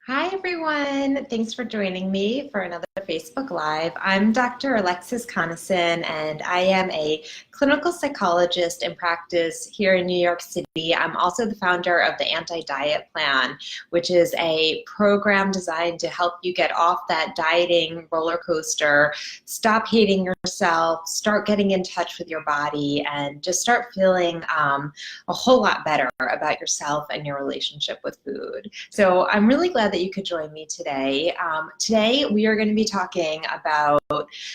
Hi, everyone. Thanks for joining me for another Facebook Live. I'm Dr. Alexis Conason, and I am a clinical psychologist in practice here in New York City. I'm also the founder of the Anti-Diet Plan, which is a program designed to help you get off that dieting roller coaster, stop hating yourself, start getting in touch with your body, and just start feeling a whole lot better about yourself and your relationship with food. So I'm really glad that you could join me today. Today we are going to be talking about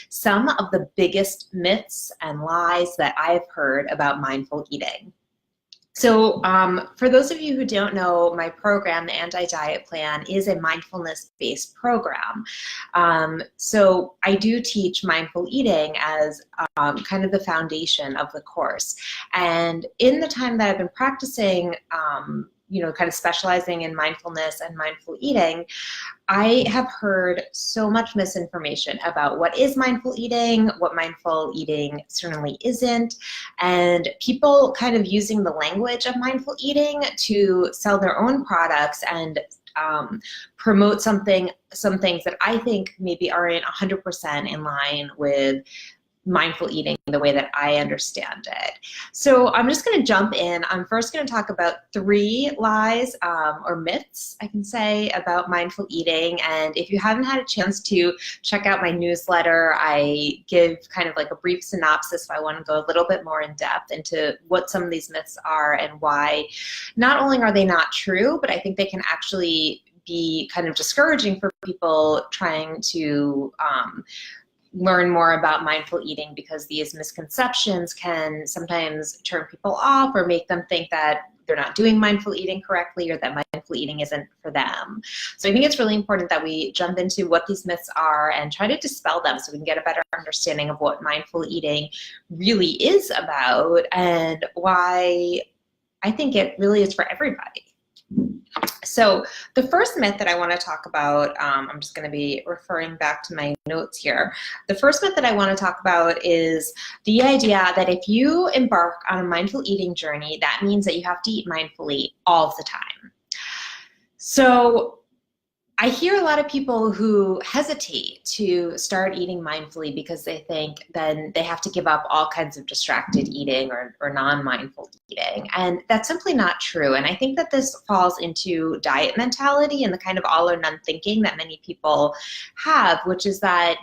some of the biggest myths and lies that I've heard about mindful eating. So for those of you who don't know, my program, the Anti-Diet Plan, is a mindfulness-based program. So I do teach mindful eating as kind of the foundation of the course. And in the time that I've been practicing, kind of specializing in mindfulness and mindful eating, I have heard so much misinformation about what is mindful eating, what mindful eating certainly isn't, and people kind of using the language of mindful eating to sell their own products and promote some things that I think maybe aren't 100% in line with mindful eating the way that I understand it. So I'm just going to jump in. I'm first going to talk about 3 lies or myths, I can say, about mindful eating. And if you haven't had a chance to check out my newsletter, I give kind of like a brief synopsis if I want to go a little bit more in depth into what some of these myths are and why not only are they not true, but I think they can actually be kind of discouraging for people trying to learn more about mindful eating, because these misconceptions can sometimes turn people off or make them think that they're not doing mindful eating correctly or that mindful eating isn't for them. So I think it's really important that we jump into what these myths are and try to dispel them so we can get a better understanding of what mindful eating really is about and why I think it really is for everybody. So the first myth that I want to talk about, I'm just going to be referring back to my notes here. The first myth that I want to talk about is the idea that if you embark on a mindful eating journey, that means that you have to eat mindfully all the time. So I hear a lot of people who hesitate to start eating mindfully because they think then they have to give up all kinds of distracted eating or non-mindful eating. And that's simply not true. And I think that this falls into diet mentality and the kind of all or none thinking that many people have, which is that,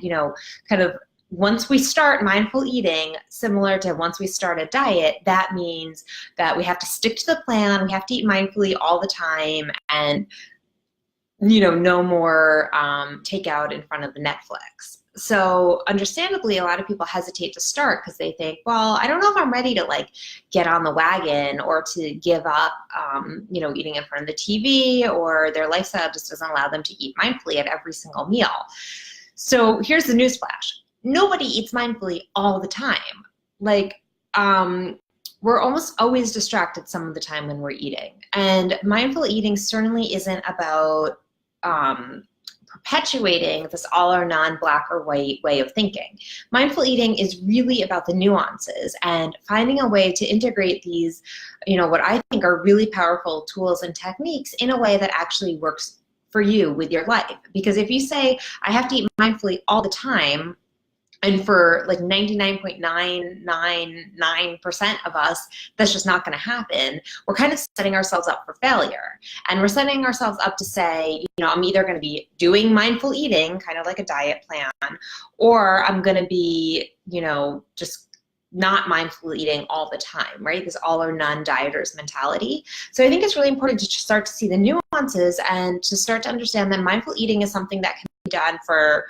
kind of once we start mindful eating, similar to once we start a diet, that means that we have to stick to the plan, we have to eat mindfully all the time, and no more takeout in front of the Netflix. So understandably, a lot of people hesitate to start because they think, well, I don't know if I'm ready to get on the wagon or to give up, eating in front of the TV, or their lifestyle just doesn't allow them to eat mindfully at every single meal. So here's the newsflash. Nobody eats mindfully all the time. We're almost always distracted some of the time when we're eating. And mindful eating certainly isn't about perpetuating this all or non, black or white way of thinking. Mindful eating is really about the nuances and finding a way to integrate these, what I think are really powerful tools and techniques in a way that actually works for you with your life. Because if you say, I have to eat mindfully all the time, and for 99.999% of us, that's just not going to happen. We're kind of setting ourselves up for failure. And we're setting ourselves up to say, I'm either going to be doing mindful eating, kind of like a diet plan, or I'm going to be, just not mindful eating all the time, right? This all or none dieters mentality. So I think it's really important to start to see the nuances and to start to understand that mindful eating is something that can be done for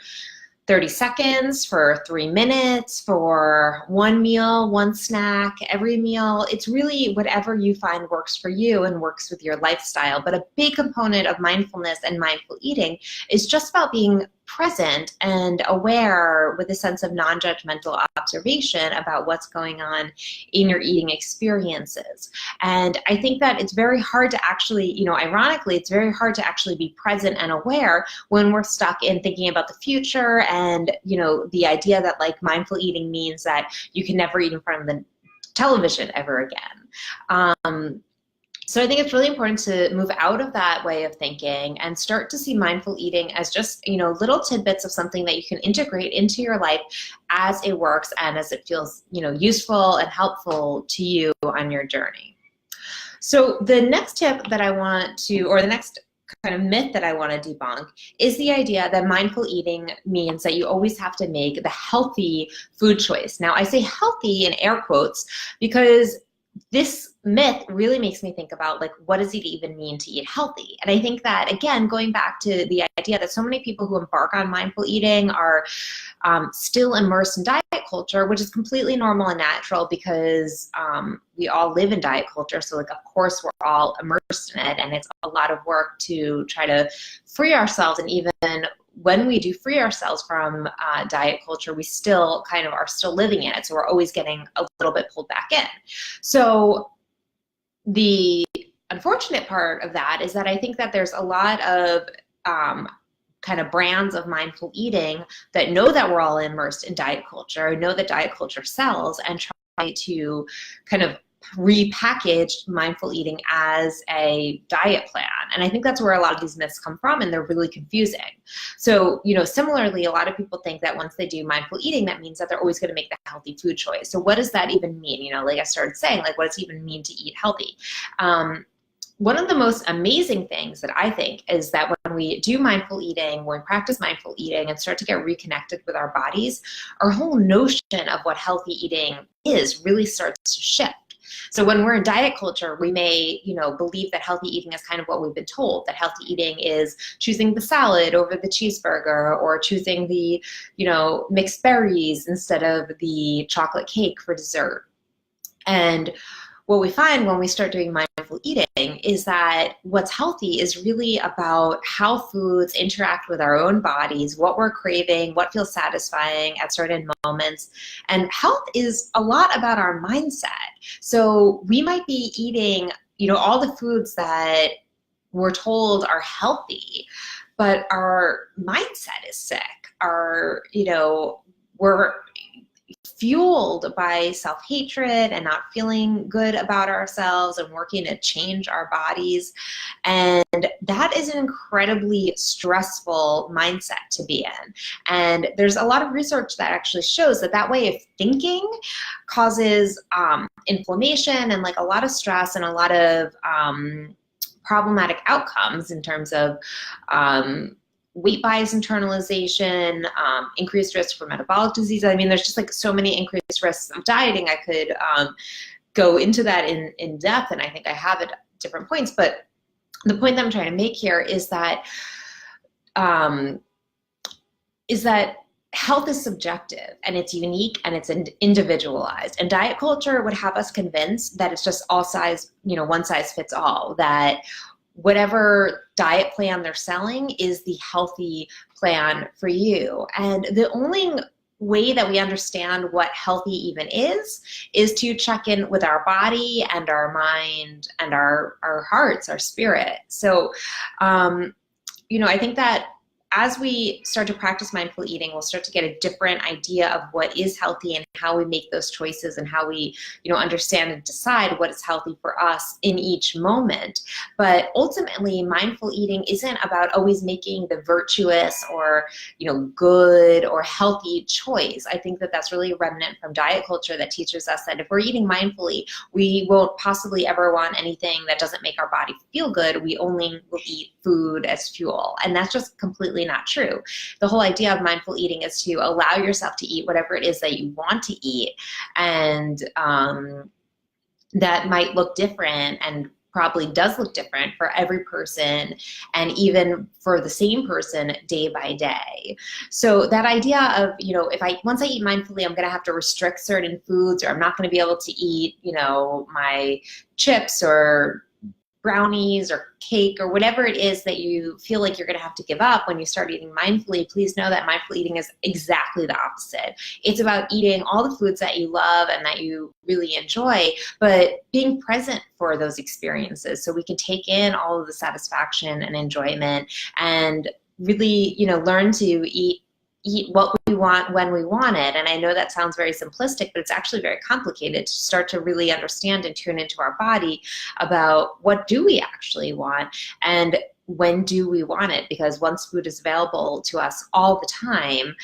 30 seconds, for 3 minutes, for one meal, one snack, every meal. It's really whatever you find works for you and works with your lifestyle. But a big component of mindfulness and mindful eating is just about being present and aware with a sense of non-judgmental observation about what's going on in your eating experiences. And I think that it's very hard to actually, ironically, it's very hard to actually be present and aware when we're stuck in thinking about the future and, the idea that mindful eating means that you can never eat in front of the television ever again. So I think it's really important to move out of that way of thinking and start to see mindful eating as just, little tidbits of something that you can integrate into your life as it works and as it feels, useful and helpful to you on your journey. So the next tip that I want to, or the next kind of myth that I want to debunk is the idea that mindful eating means that you always have to make the healthy food choice. Now I say healthy in air quotes because this myth really makes me think about, like, what does it even mean to eat healthy? And I think that, again, going back to the idea that so many people who embark on mindful eating are still immersed in diet culture, which is completely normal and natural because we all live in diet culture. So, like, of course, we're all immersed in it, and it's a lot of work to try to free ourselves. And even when we do free ourselves from diet culture, we still kind of are still living in it. So we're always getting a little bit pulled back in. So the unfortunate part of that is that I think that there's a lot of kind of brands of mindful eating that know that we're all immersed in diet culture, know that diet culture sells, and try to kind of repackaged mindful eating as a diet plan. And I think that's where a lot of these myths come from, and they're really confusing. So, similarly, a lot of people think that once they do mindful eating, that means that they're always going to make the healthy food choice. So what does that even mean? Like I started saying, like, what does it even mean to eat healthy? One of the most amazing things that I think is that when we do mindful eating, when we practice mindful eating and start to get reconnected with our bodies, our whole notion of what healthy eating is really starts to shift. So when we're in diet culture, we may, believe that healthy eating is kind of what we've been told, that healthy eating is choosing the salad over the cheeseburger, or choosing the, mixed berries instead of the chocolate cake for dessert. And what we find when we start doing mindful eating is that what's healthy is really about how foods interact with our own bodies, what we're craving, what feels satisfying at certain moments. And health is a lot about our mindset. So we might be eating, all the foods that we're told are healthy, but our mindset is sick. We're fueled by self-hatred and not feeling good about ourselves and working to change our bodies. And that is an incredibly stressful mindset to be in. And there's a lot of research that actually shows that that way of thinking causes inflammation and, like, a lot of stress and a lot of problematic outcomes in terms of weight bias internalization, increased risk for metabolic disease. I mean, there's just, like, so many increased risks of dieting. I could go into that in depth, and I think I have at different points. But the point that I'm trying to make here is that health is subjective, and it's unique, and it's individualized. And diet culture would have us convinced that it's just all size, one size fits all, that whatever diet plan they're selling is the healthy plan for you. And the only way that we understand what healthy even is to check in with our body and our mind and our hearts, our spirit. So, I think that as we start to practice mindful eating, we'll start to get a different idea of what is healthy and how we make those choices and how we, understand and decide what is healthy for us in each moment. But ultimately, mindful eating isn't about always making the virtuous or, good or healthy choice. I think that that's really a remnant from diet culture that teaches us that if we're eating mindfully, we won't possibly ever want anything that doesn't make our body feel good. We only will eat food as fuel. And that's just completely not true. The whole idea of mindful eating is to allow yourself to eat whatever it is that you want to eat, and that might look different and probably does look different for every person, and even for the same person day by day. So that idea of, once I eat mindfully, I'm going to have to restrict certain foods, or I'm not going to be able to eat, my chips or brownies or cake or whatever it is that you feel like you're going to have to give up when you start eating mindfully, please know that mindful eating is exactly the opposite. It's about eating all the foods that you love and that you really enjoy, but being present for those experiences so we can take in all of the satisfaction and enjoyment and really, learn to eat eat what we want when we want it. And I know that sounds very simplistic, but it's actually very complicated to start to really understand and tune into our body about what do we actually want and when do we want it? Because once food is available to us all the time,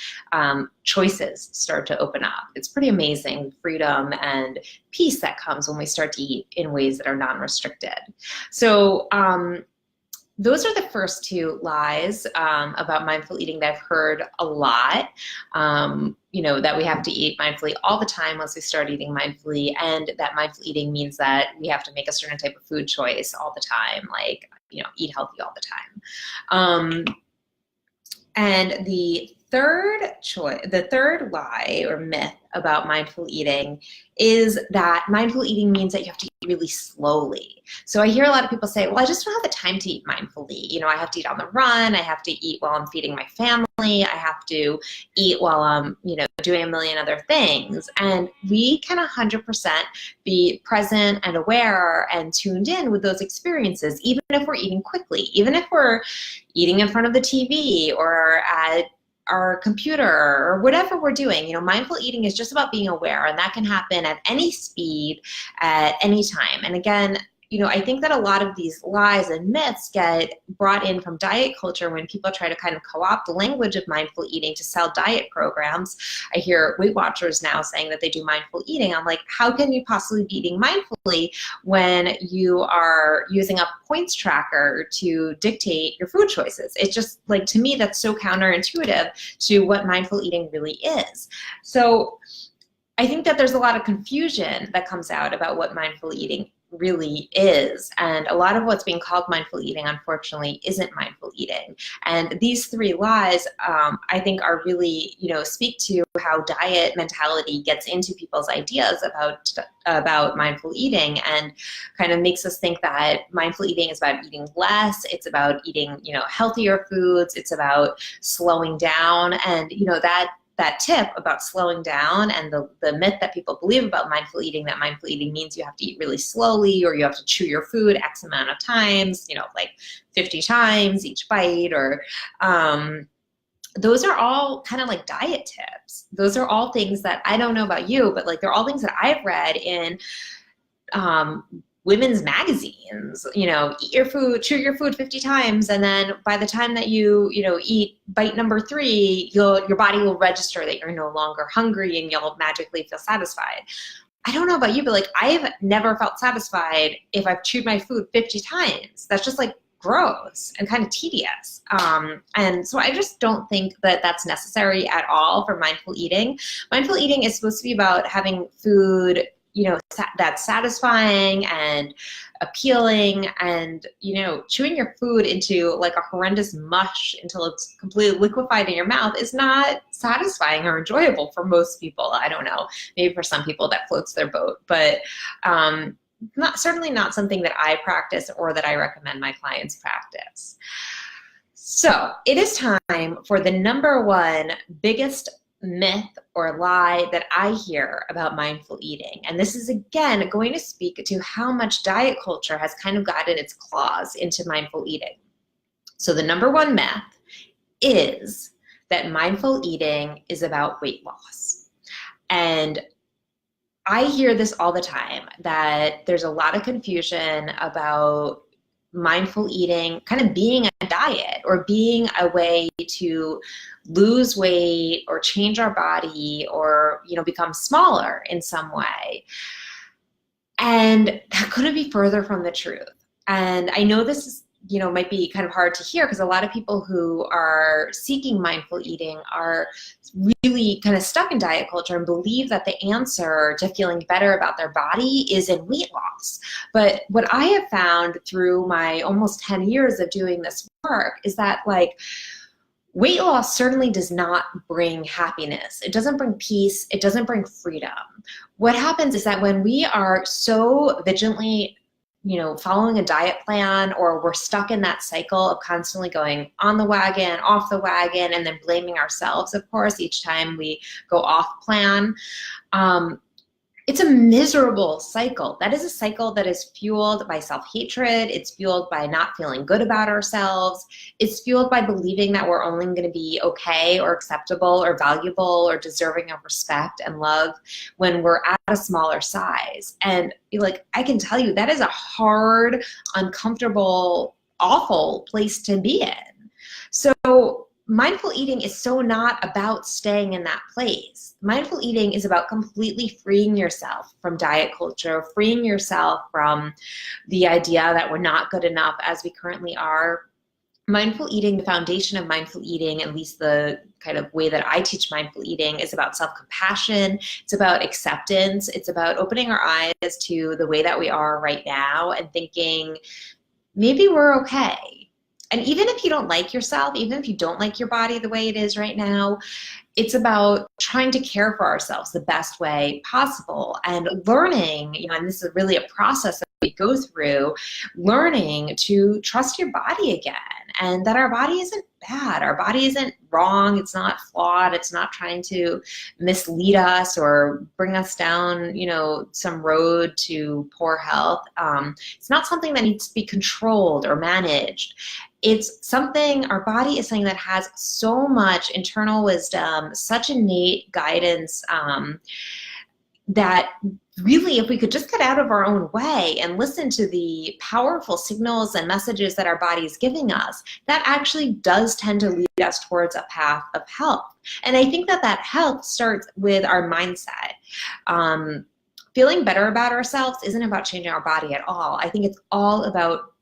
choices start to open up. It's pretty amazing, freedom and peace that comes when we start to eat in ways that are non-restricted. So those are the first two lies about mindful eating that I've heard a lot. You know, that we have to eat mindfully all the time once we start eating mindfully, and that mindful eating means that we have to make a certain type of food choice all the time, like, you know, eat healthy all the time. And the third lie or myth about mindful eating is that mindful eating means that you have to eat really slowly. So I hear a lot of people say, well, I just don't have the time to eat mindfully. You know, I have to eat on the run. I have to eat while I'm feeding my family. I have to eat while I'm, you know, doing a million other things. And we can 100% be present and aware and tuned in with those experiences, even if we're eating quickly, even if we're eating in front of the TV or at our computer or whatever we're doing. You know, mindful eating is just about being aware, and that can happen at any speed, at any time. And again, you know, I think that a lot of these lies and myths get brought in from diet culture when people try to kind of co-opt the language of mindful eating to sell diet programs. I hear Weight Watchers now saying that they do mindful eating. I'm like, how can you possibly be eating mindfully when you are using a points tracker to dictate your food choices? It's just like, to me, that's so counterintuitive to what mindful eating really is. So I think that there's a lot of confusion that comes out about what mindful eating really is, and a lot of what's being called mindful eating, unfortunately, isn't mindful eating. And these three lies, I think, are really, you know, speak to how diet mentality gets into people's ideas about mindful eating, and kind of makes us think that mindful eating is about eating less. It's about eating, you know, healthier foods. It's about slowing down, and you know that tip about slowing down and the myth that people believe about mindful eating, that mindful eating means you have to eat really slowly or you have to chew your food X amount of times, you know, like 50 times each bite, or those are all kind of like diet tips. Those are all things that, I don't know about you, but like they're all things that I've read in women's magazines. You know, eat your food, chew your food 50 times, and then by the time that you know, eat bite number 3, your body will register that you're no longer hungry and you'll magically feel satisfied. I don't know about you, but like, I've never felt satisfied if I've chewed my food 50 times. That's just like gross and kind of tedious. And so I just don't think that that's necessary at all for mindful eating. Mindful eating is supposed to be about having food, you know, that's satisfying and appealing, and, you know, chewing your food into like a horrendous mush until it's completely liquefied in your mouth is not satisfying or enjoyable for most people. I don't know, maybe for some people that floats their boat, but certainly not something that I practice or that I recommend my clients practice. So it is time for the number one biggest myth or lie that I hear about mindful eating. And this is, again, going to speak to how much diet culture has kind of gotten its claws into mindful eating. So the number one myth is that mindful eating is about weight loss. And I hear this all the time, that there's a lot of confusion about mindful eating kind of being a diet or being a way to lose weight or change our body or, you know, become smaller in some way. And that couldn't be further from the truth. And I know this is, you know, might be kind of hard to hear, because a lot of people who are seeking mindful eating are really kind of stuck in diet culture and believe that the answer to feeling better about their body is in weight loss. But what I have found through my almost 10 years of doing this work is that, like, weight loss certainly does not bring happiness. It doesn't bring peace. It doesn't bring freedom. What happens is that when we are so vigilantly, you know, following a diet plan, or we're stuck in that cycle of constantly going on the wagon, off the wagon, and then blaming ourselves, of course, each time we go off plan, It's a miserable cycle. That is a cycle that is fueled by self-hatred. It's fueled by not feeling good about ourselves. It's fueled by believing that we're only going to be okay or acceptable or valuable or deserving of respect and love when we're at a smaller size. And like, I can tell you that is a hard, uncomfortable, awful place to be in. So mindful eating is so not about staying in that place. Mindful eating is about completely freeing yourself from diet culture, freeing yourself from the idea that we're not good enough as we currently are. Mindful eating, the foundation of mindful eating, at least the kind of way that I teach mindful eating, is about self-compassion. It's about acceptance. It's about opening our eyes to the way that we are right now and thinking, maybe we're okay. And even if you don't like yourself, even if you don't like your body the way it is right now, it's about trying to care for ourselves the best way possible and learning, and this is really a process that we go through, learning to trust your body again, and that our body isn't bad. Our body isn't wrong. It's not flawed. It's not trying to mislead us or bring us down, some road to poor health. It's not something that needs to be controlled or managed. It's something, our body is something that has so much internal wisdom, such innate guidance, that really, if we could just get out of our own way and listen to the powerful signals and messages that our body is giving us, that actually does tend to lead us towards a path of health. And I think that that health starts with our mindset. Feeling better about ourselves isn't about changing our body at all. I think it's all about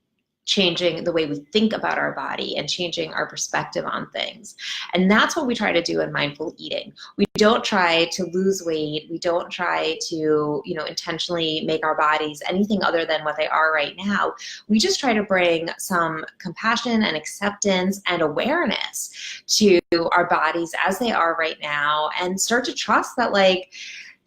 changing the way we think about our body and changing our perspective on things. And that's what we try to do in mindful eating. We don't try to lose weight. We don't try to, intentionally make our bodies anything other than what they are right now. We just try to bring some compassion and acceptance and awareness to our bodies as they are right now, and start to trust that,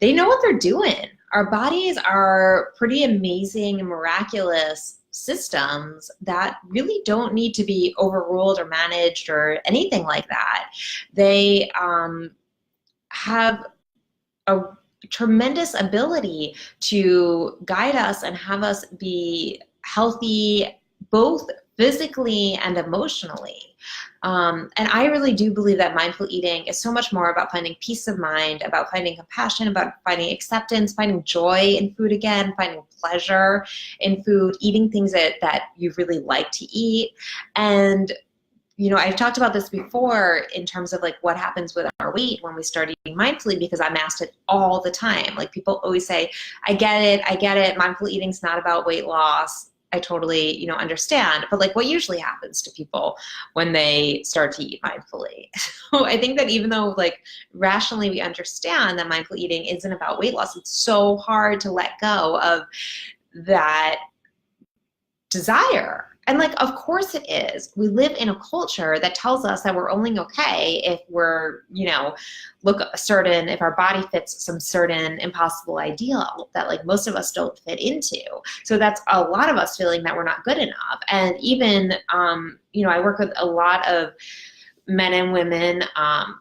they know what they're doing. Our bodies are pretty amazing and miraculous systems that really don't need to be overruled or managed or anything like that. They have a tremendous ability to guide us and have us be healthy, both physically and emotionally. And I really do believe that mindful eating is so much more about finding peace of mind, about finding compassion, about finding acceptance, finding joy in food again, finding pleasure in food, eating things that you really like to eat. And I've talked about this before in terms of what happens with our weight when we start eating mindfully, because I'm asked it all the time. People always say, I get it. Mindful eating's not about weight loss. I totally, understand. But what usually happens to people when they start to eat mindfully? So I think that even though rationally we understand that mindful eating isn't about weight loss, it's so hard to let go of that desire. And of course it is. We live in a culture that tells us that we're only okay if we're, look certain, if our body fits some certain impossible ideal that most of us don't fit into. So that's a lot of us feeling that we're not good enough. And even, I work with a lot of men and women,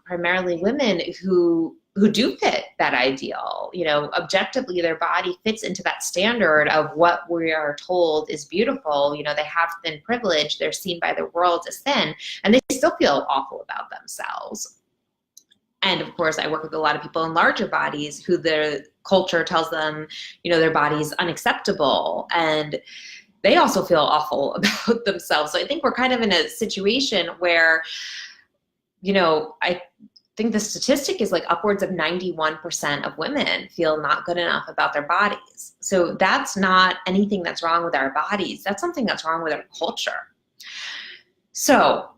primarily women who do fit that ideal. Objectively, their body fits into that standard of what we are told is beautiful. They have thin privilege. They're seen by the world as thin, and they still feel awful about themselves. And of course, I work with a lot of people in larger bodies who their culture tells them, their body's unacceptable, and they also feel awful about themselves. So I think we're kind of in a situation where, I think the statistic is upwards of 91% of women feel not good enough about their bodies. So that's not anything that's wrong with our bodies. That's something that's wrong with our culture. So,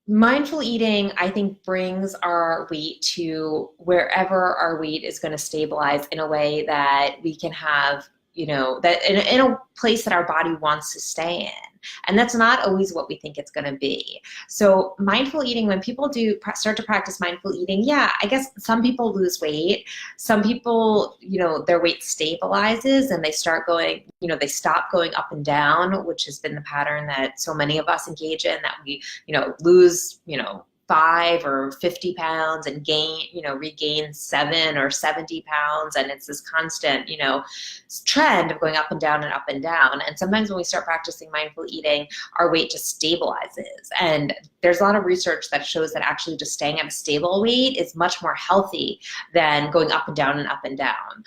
mindful eating, I think, brings our weight to wherever our weight is going to stabilize in a way that we can have, that in a place that our body wants to stay in. And that's not always what we think it's going to be. So mindful eating, when people do start to practice mindful eating, yeah, I guess some people lose weight. Some people, their weight stabilizes and they start going, they stop going up and down, which has been the pattern that so many of us engage in, that we, lose, 5 or 50 pounds and regain 7 or 70 pounds. And it's this constant, trend of going up and down and up and down. And sometimes when we start practicing mindful eating, our weight just stabilizes. And there's a lot of research that shows that actually just staying at a stable weight is much more healthy than going up and down and up and down.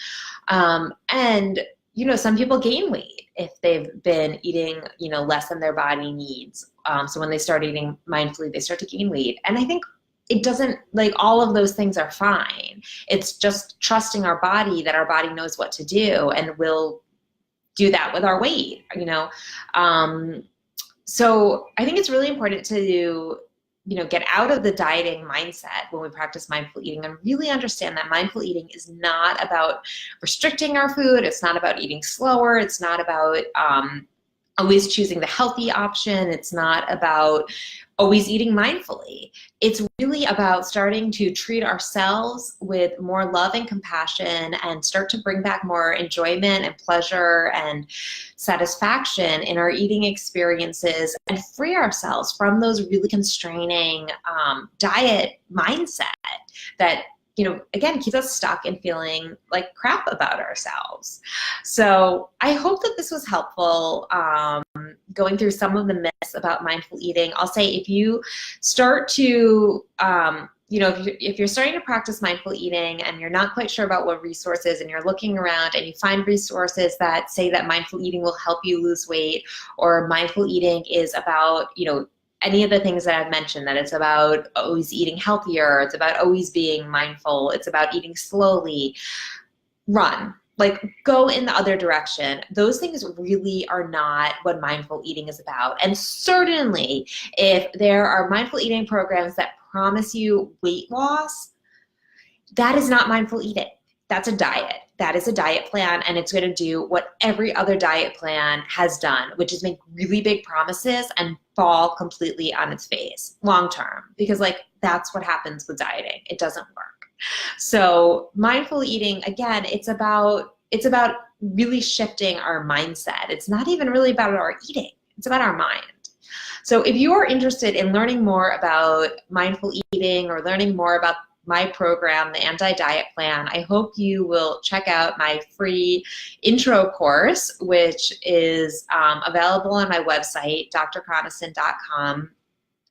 Some people gain weight if they've been eating, less than their body needs. So when they start eating mindfully, they start to gain weight. And I think it doesn't, all of those things are fine. It's just trusting our body that our body knows what to do and will do that with our weight, So I think it's really important to get out of the dieting mindset when we practice mindful eating and really understand that mindful eating is not about restricting our food. It's not about eating slower. It's not about always choosing the healthy option. It's not about always eating mindfully. It's really about starting to treat ourselves with more love and compassion and start to bring back more enjoyment and pleasure and satisfaction in our eating experiences and free ourselves from those really constraining diet mindset that again, keeps us stuck in feeling like crap about ourselves. So I hope that this was helpful, going through some of the myths about mindful eating. I'll say if you start to, if you're starting to practice mindful eating and you're not quite sure about what resources and you're looking around and you find resources that say that mindful eating will help you lose weight, or mindful eating is about, any of the things that I've mentioned, that it's about always eating healthier, it's about always being mindful, it's about eating slowly, run. Go in the other direction. Those things really are not what mindful eating is about. And certainly, if there are mindful eating programs that promise you weight loss, that is not mindful eating. That's a diet. That is a diet plan, and it's going to do what every other diet plan has done, which is make really big promises and fall completely on its face long term, because that's what happens with dieting. It doesn't work. So mindful eating, again, it's about really shifting our mindset. It's not even really about our eating. It's about our mind. So if you are interested in learning more about mindful eating or learning more about my program, the Anti-Diet Plan, I hope you will check out my free intro course, which is available on my website, drconison.com.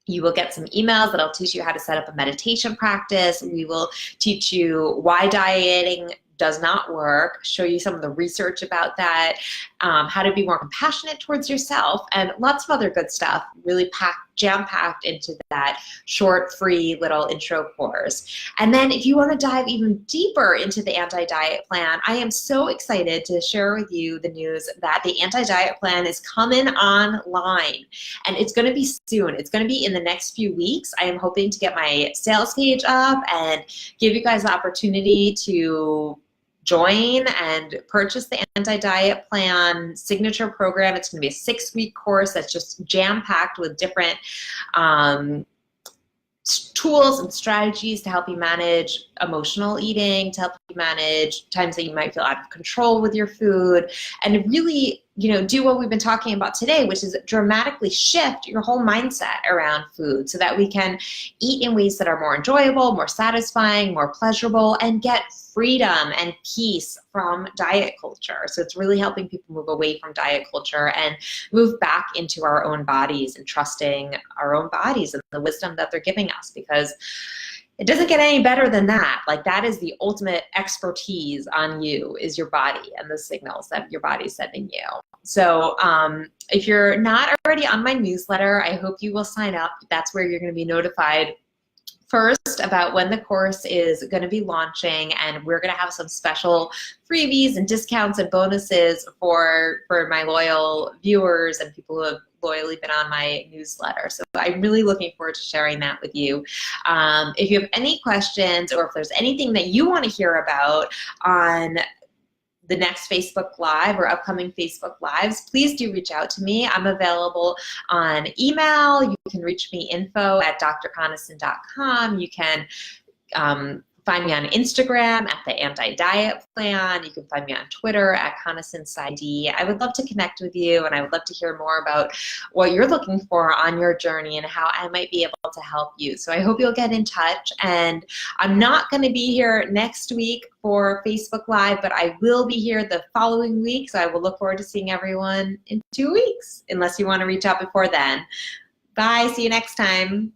You will get some emails that'll teach you how to set up a meditation practice. We will teach you why dieting does not work, show you some of the research about that, how to be more compassionate towards yourself, and lots of other good stuff really jam-packed into that short, free little intro course. And then if you want to dive even deeper into the Anti-Diet Plan, I am so excited to share with you the news that the Anti-Diet Plan is coming online, and it's going to be soon. It's going to be in the next few weeks. I am hoping to get my sales page up and give you guys the opportunity to join and purchase the Anti-Diet Plan signature program. It's going to be a 6-week course that's just jam-packed with different tools and strategies to help you manage emotional eating, to help you manage times that you might feel out of control with your food, and really, do what we've been talking about today, which is dramatically shift your whole mindset around food so that we can eat in ways that are more enjoyable, more satisfying, more pleasurable, and get freedom and peace from diet culture. So it's really helping people move away from diet culture and move back into our own bodies and trusting our own bodies and the wisdom that they're giving us, because it doesn't get any better than that. That is the ultimate expertise on you, is your body and the signals that your body's sending you. So if you're not already on my newsletter, I hope you will sign up. That's where you're going to be notified first about when the course is going to be launching, and we're going to have some special freebies and discounts and bonuses for my loyal viewers and people who have loyally been on my newsletter. So I'm really looking forward to sharing that with you. If you have any questions, or if there's anything that you want to hear about on the next Facebook Live or upcoming Facebook Lives, please do reach out to me. I'm available on email. You can reach me info@drconison.com. You can find me on Instagram at the Anti-Diet Plan. You can find me on Twitter at Psy.D. I would love to connect with you, and I would love to hear more about what you're looking for on your journey and how I might be able to help you. So I hope you'll get in touch. And I'm not going to be here next week for Facebook Live, but I will be here the following week. So I will look forward to seeing everyone in 2 weeks, unless you want to reach out before then. Bye. See you next time.